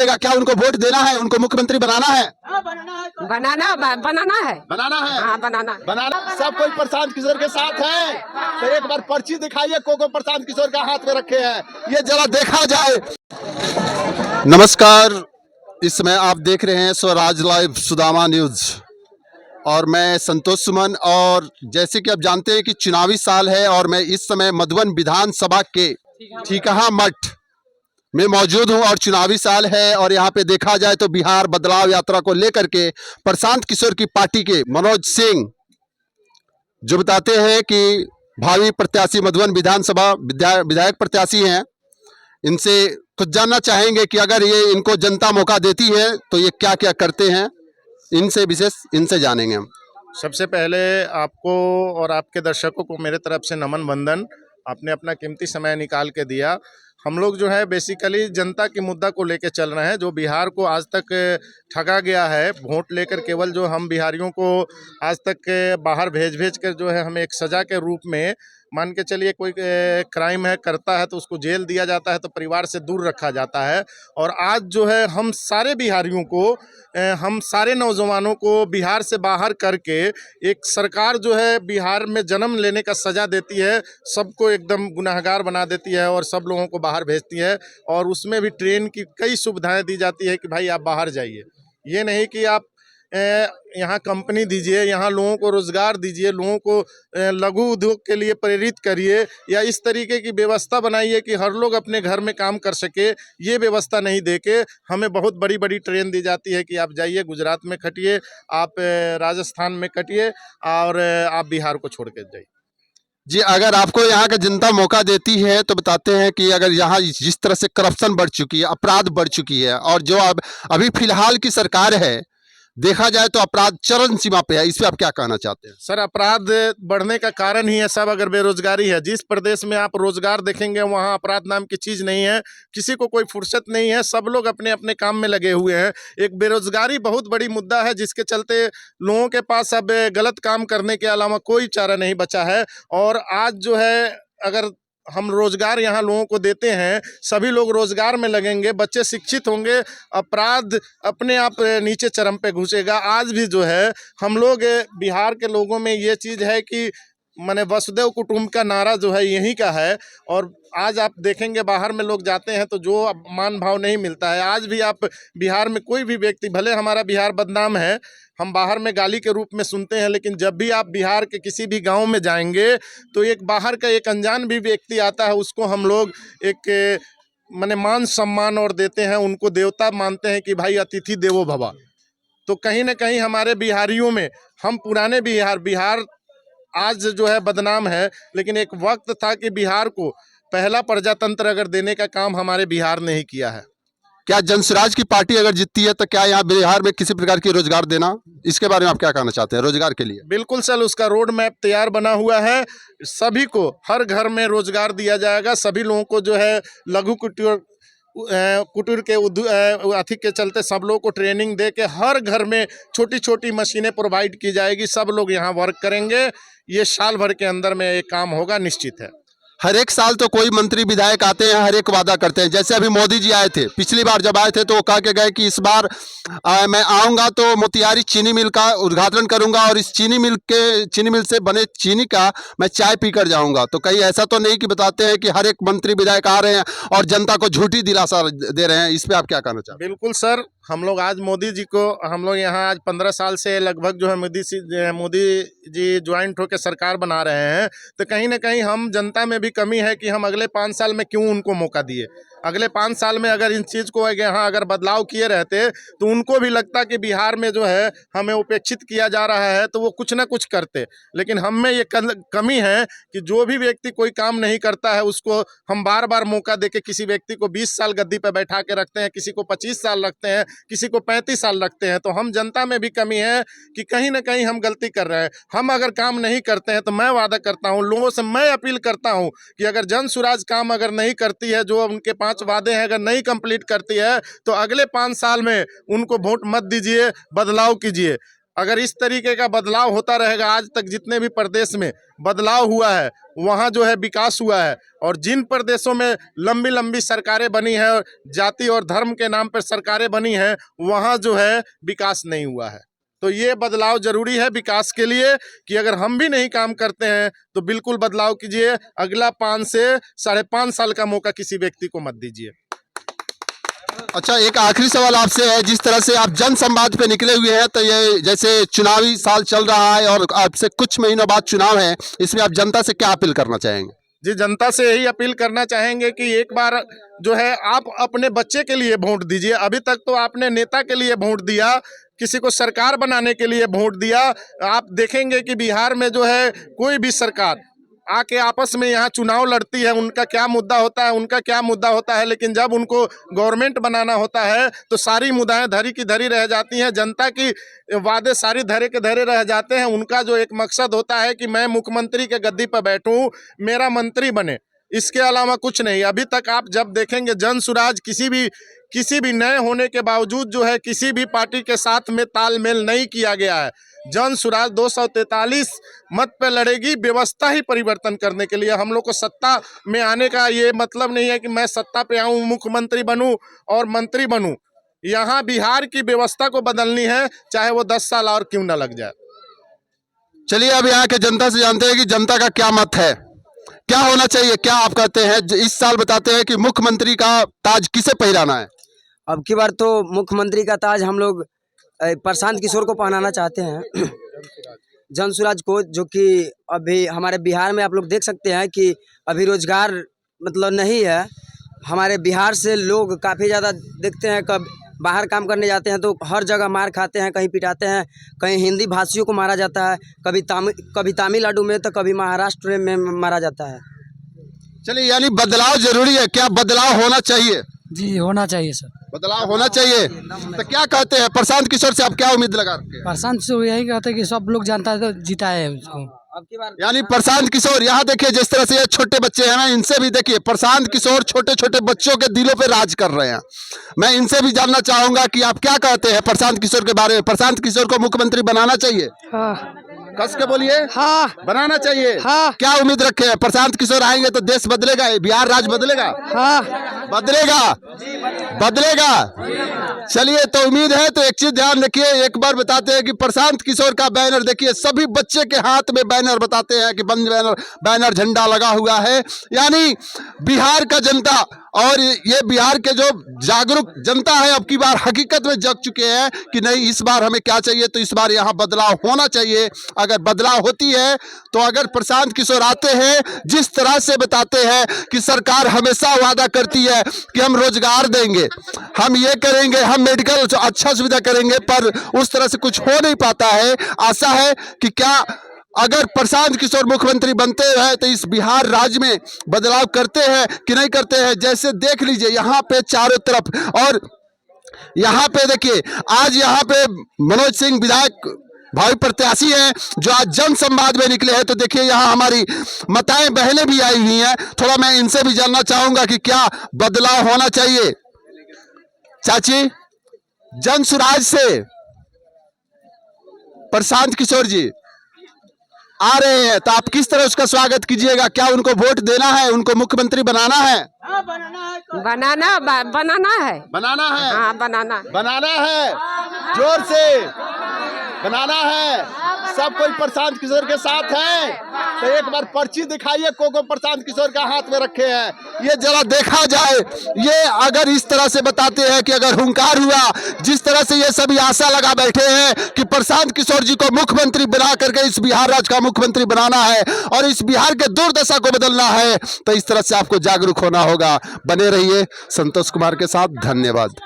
क्या उनको वोट देना है, उनको मुख्यमंत्री बनाना है? बनाना है। बनाना है। हाँ, बनाना है। बनाना। सब कोई प्रशांत किशोर के साथ है, तो एक बार पर्ची दिखाइए, को प्रशांत किशोर का हाथ में रखे हैं, ये जरा देखा जाए। नमस्कार, इस समय आप देख रहे हैं स्वराज लाइव सुदामा न्यूज और मैं संतोष सुमन। और जैसे कि आप जानते हैं कि चुनावी साल है और मैं इस समय मधुबन विधानसभा के ठीकहा मठ में मौजूद हूं और चुनावी साल है। और यहां पे देखा जाए तो बिहार बदलाव यात्रा को लेकर के प्रशांत किशोर की पार्टी के मनोज सिंह जो बताते हैं कि भावी प्रत्याशी मधुबन विधानसभा विधायक प्रत्याशी हैं, इनसे कुछ जानना चाहेंगे कि अगर ये इनको जनता मौका देती है तो ये क्या क्या करते हैं, इनसे जानेंगे हम। सबसे पहले आपको और आपके दर्शकों को मेरे तरफ से नमन वंदन। आपने अपना कीमती समय निकाल के दिया। हम लोग जो है बेसिकली जनता के मुद्दा को लेके चल रहे हैं, जो बिहार को आज तक ठगा गया है वोट लेकर। केवल जो हम बिहारियों को आज तक बाहर भेज कर जो है हमें एक सज़ा के रूप में, मान के चलिए कोई क्राइम है करता है तो उसको जेल दिया जाता है, तो परिवार से दूर रखा जाता है। और आज जो है हम सारे बिहारियों को, हम सारे नौजवानों को बिहार से बाहर करके एक सरकार जो है बिहार में जन्म लेने का सज़ा देती है, सबको एकदम गुनाहगार बना देती है और सब लोगों को बाहर भेजती है। और उसमें भी ट्रेन की कई सुविधाएं दी जाती है कि भाई आप बाहर जाइए। ये नहीं कि आप यहाँ कंपनी दीजिए, यहाँ लोगों को रोज़गार दीजिए, लोगों को लघु उद्योग के लिए प्रेरित करिए, या इस तरीके की व्यवस्था बनाइए कि हर लोग अपने घर में काम कर सके। ये व्यवस्था नहीं देके हमें बहुत बड़ी बड़ी ट्रेन दी जाती है कि आप जाइए गुजरात में खटिए, आप राजस्थान में खटिए और आप बिहार को छोड़ के जाइए। जी, अगर आपको यहाँ का जनता मौका देती है तो बताते हैं कि अगर यहाँ जिस तरह से करप्शन बढ़ चुकी है, अपराध बढ़ चुकी है, और जो अब अभी फिलहाल की सरकार है, देखा जाए तो अपराध चरम सीमा पे है, इस पे आप क्या कहना चाहते हैं? सर, अपराध बढ़ने का कारण ही है सब अगर बेरोजगारी है। जिस प्रदेश में आप रोजगार देखेंगे वहाँ अपराध नाम की चीज़ नहीं है, किसी को कोई फुर्सत नहीं है, सब लोग अपने अपने काम में लगे हुए हैं। एक बेरोजगारी बहुत बड़ी मुद्दा है जिसके चलते लोगों के पास अब गलत काम करने के अलावा कोई चारा नहीं बचा है। और आज जो है अगर हम रोजगार यहाँ लोगों को देते हैं, सभी लोग रोजगार में लगेंगे, बच्चे शिक्षित होंगे, अपराध अपने आप नीचे चरम पे घुसेगा। आज भी जो है हम लोग बिहार के लोगों में ये चीज़ है कि माने वसुदेव कुटुंब का नारा जो है यहीं का है। और आज आप देखेंगे बाहर में लोग जाते हैं तो जो मान भाव नहीं मिलता है। आज भी आप बिहार में कोई भी व्यक्ति, भले हमारा बिहार बदनाम है, हम बाहर में गाली के रूप में सुनते हैं, लेकिन जब भी आप बिहार के किसी भी गांव में जाएंगे तो एक बाहर का एक अनजान भी व्यक्ति आता है, उसको हम लोग एक माने मान सम्मान और देते हैं, उनको देवता मानते हैं कि भाई अतिथि देवो भव। तो कहीं ना कहीं हमारे बिहारियों में, हम पुराने बिहार आज जो है बदनाम है, लेकिन एक वक्त था कि बिहार को पहला प्रजातंत्र अगर देने का काम हमारे बिहार ने ही किया है। क्या जनसुराज की पार्टी अगर जीतती है तो क्या यहाँ बिहार में किसी प्रकार की रोजगार देना, इसके बारे में आप क्या कहना चाहते हैं रोजगार के लिए? बिल्कुल सर, उसका रोड मैप तैयार बना हुआ है। सभी को हर घर में रोजगार दिया जाएगा। सभी लोगों को जो है लघु कुटीर के अथी के चलते सब लोगों को ट्रेनिंग दे के हर घर में छोटी छोटी मशीनें प्रोवाइड की जाएगी। सब लोग यहाँ वर्क करेंगे। ये साल भर के अंदर में ये काम होगा, निश्चित है। हर एक साल तो कोई मंत्री विधायक आते हैं, हर एक वादा करते हैं। जैसे अभी मोदी जी आए थे, पिछली बार जब आए थे तो वो कह के गए कि इस बार मैं आऊंगा तो मोतिहारी चीनी मिल का उद्घाटन करूंगा और इस चीनी मिल से बने चीनी का मैं चाय पीकर जाऊंगा। तो कहीं ऐसा तो नहीं कि बताते हैं कि हर एक मंत्री विधायक आ रहे हैं और जनता को झूठी दिलासा दे रहे हैं, इस पर आप क्या कहना चाहते हैं? बिल्कुल सर, हम लोग आज मोदी जी को, हम लोग यहाँ आज 15 साल से लगभग जो है मोदी जी ज्वाइंट होकर सरकार बना रहे हैं। तो कहीं ना कहीं हम जनता में भी कमी है कि हम अगले 5 साल में क्यों उनको मौका दिए। अगले 5 साल में अगर इन चीज़ को यहाँ अगर बदलाव किए रहते तो उनको भी लगता कि बिहार में जो है हमें उपेक्षित किया जा रहा है, तो वो कुछ ना कुछ करते। लेकिन हम में ये कमी है कि जो भी व्यक्ति कोई काम नहीं करता है उसको हम बार बार मौका देके, किसी व्यक्ति को 20 साल गद्दी पर बैठा के रखते हैं, किसी को 25 साल रखते हैं, किसी को 35 साल रखते हैं। तो हम जनता में भी कमी है कि कहीं ना कहीं हम गलती कर रहे हैं। हम अगर काम नहीं करते हैं तो मैं वादा करता हूँ, लोगों से मैं अपील करता हूँ कि अगर जनसुराज काम अगर नहीं करती है, जो उनके 5 वादे हैं अगर नहीं कंप्लीट करती है, तो अगले 5 साल में उनको वोट मत दीजिए, बदलाव कीजिए। अगर इस तरीके का बदलाव होता रहेगा, आज तक जितने भी प्रदेश में बदलाव हुआ है वहाँ जो है विकास हुआ है, और जिन प्रदेशों में लंबी लंबी सरकारें बनी हैं और जाति और धर्म के नाम पर सरकारें बनी हैं वहाँ जो है विकास नहीं हुआ है। तो ये बदलाव जरूरी है विकास के लिए कि अगर हम भी नहीं काम करते हैं तो बिल्कुल बदलाव कीजिए। अगला 5 से 5.5 साल का मौका किसी व्यक्ति को मत दीजिए। अच्छा, एक आखिरी सवाल आपसे है, जिस तरह से आप जन संवाद पे निकले हुए हैं, तो ये जैसे चुनावी साल चल रहा है और आपसे कुछ महीनों बाद चुनाव है, इसमें आप जनता से क्या अपील करना चाहेंगे? जी, जनता से यही अपील करना चाहेंगे कि एक बार जो है आप अपने बच्चे के लिए वोट दीजिए। अभी तक तो आपने नेता के लिए वोट दिया, किसी को सरकार बनाने के लिए वोट दिया। आप देखेंगे कि बिहार में जो है कोई भी सरकार आके आपस में यहाँ चुनाव लड़ती है, उनका क्या मुद्दा होता है, लेकिन जब उनको गवर्नमेंट बनाना होता है तो सारी मुद्दाएं धरी की धरी रह जाती हैं। जनता की वादे सारी धरे के धरे रह जाते हैं। उनका जो एक मकसद होता है कि मैं मुख्यमंत्री के गद्दी पर बैठूं, मेरा मंत्री बने, इसके अलावा कुछ नहीं। अभी तक आप जब देखेंगे जन सुराज किसी भी नए होने के बावजूद जो है किसी भी पार्टी के साथ में तालमेल नहीं किया गया है। जन सुराज 243 मत पे लड़ेगी, व्यवस्था ही परिवर्तन करने के लिए। हम लोग को सत्ता में आने का ये मतलब नहीं है कि मैं सत्ता पे आऊं, मुख्यमंत्री बनूं और मंत्री बनूं। यहाँ बिहार की व्यवस्था को बदलनी है, चाहे वो 10 साल और क्यों ना लग जाए। चलिए, अब यहाँ के जनता से जानते हैं कि जनता का क्या मत है, क्या होना चाहिए, क्या आप कहते हैं। इस साल बताते हैं कि मुख्यमंत्री का ताज किसे पहनाना है? अब की बार तो मुख्यमंत्री का ताज हम लोग प्रशांत किशोर को पहनाना चाहते हैं, जन सुराज को, जो कि अभी हमारे बिहार में आप लोग देख सकते हैं कि अभी रोजगार मतलब नहीं है। हमारे बिहार से लोग काफ़ी ज़्यादा देखते हैं, कब बाहर काम करने जाते हैं तो हर जगह मार खाते हैं, कहीं पिटाते हैं, कहीं हिंदी भाषियों को मारा जाता है, कभी तमिलनाडु में तो कभी महाराष्ट्र में मारा जाता है। चलिए, यानी बदलाव जरूरी है, क्या बदलाव होना चाहिए? जी, होना चाहिए सर, बदलाव होना चाहिए। तो क्या कहते हैं प्रशांत किशोर से आप क्या उम्मीद लगा रखे हैं? प्रशांत से यही कहते हैं कि सब लोग जानता है तो जीता है उसको। अब की बार यानी प्रशांत किशोर, यहाँ देखिए जिस तरह से ये छोटे बच्चे हैं ना, इनसे भी देखिए प्रशांत किशोर छोटे छोटे बच्चों के दिलों पे राज कर रहे हैं। मैं इनसे भी जानना चाहूंगा कि आप क्या कहते हैं प्रशांत किशोर के बारे में। प्रशांत किशोर को मुख्यमंत्री बनाना चाहिए? हाँ, कस के बोलिए। हाँ, बनाना चाहिए। हाँ। क्या उम्मीद रखे हैं? प्रशांत किशोर आएंगे तो देश बदलेगा, बिहार राज्य बदलेगा? हाँ, बदलेगा। चलिए, तो उम्मीद है। तो एक चीज ध्यान रखिए, एक बार बताते हैं कि प्रशांत किशोर का बैनर देखिए, सभी बच्चे के हाथ में बैनर, बताते हैं कि बंद बैनर झंडा लगा हुआ है। यानी बिहार का जनता और ये बिहार के जो जागरूक जनता है अब की बार हकीकत में जग चुके हैं कि नहीं, इस बार हमें क्या चाहिए, तो इस बार यहाँ बदलाव होना चाहिए। अगर बदलाव होती है तो अगर प्रशांत किशोर आते हैं, जिस तरह से बताते हैं कि सरकार हमेशा वादा करती है कि हम रोजगार देंगे, हम ये करेंगे, हम मेडिकल अच्छा सुविधा करेंगे, पर उस तरह से कुछ हो नहीं पाता है। आशा है कि क्या अगर प्रशांत किशोर मुख्यमंत्री बनते हैं तो इस बिहार राज्य में बदलाव करते हैं कि नहीं करते हैं। जैसे देख लीजिए यहाँ पे चारों तरफ, और यहाँ पे देखिए आज यहाँ पे मनोज सिंह विधायक भावी प्रत्याशी हैं जो आज जन संवाद में निकले हैं। तो देखिए यहाँ हमारी माताएं बहनें भी आई हुई हैं, थोड़ा मैं इनसे भी जानना चाहूंगा कि क्या बदलाव होना चाहिए। चाची, जन सुराज से प्रशांत किशोर जी आ रहे हैं, तो आप किस तरह उसका स्वागत कीजिएगा? क्या उनको वोट देना है, उनको मुख्यमंत्री बनाना है? बनाना है। बनाना है। हाँ, बनाना है। जोर से बनाना है। सब कोई प्रशांत किशोर के साथ है, तो एक बार पर्ची दिखाइए को प्रशांत किशोर का हाथ में रखे हैं। ये जरा देखा जाए, ये अगर इस तरह से बताते हैं कि अगर हुंकार हुआ, जिस तरह से ये सभी आशा लगा बैठे हैं कि प्रशांत किशोर जी को मुख्यमंत्री बना करके इस बिहार राज्य का मुख्यमंत्री बनाना है और इस बिहार के दुर्दशा को बदलना है, तो इस तरह से आपको जागरूक होना होगा। बने रहिए संतोष कुमार के साथ। धन्यवाद।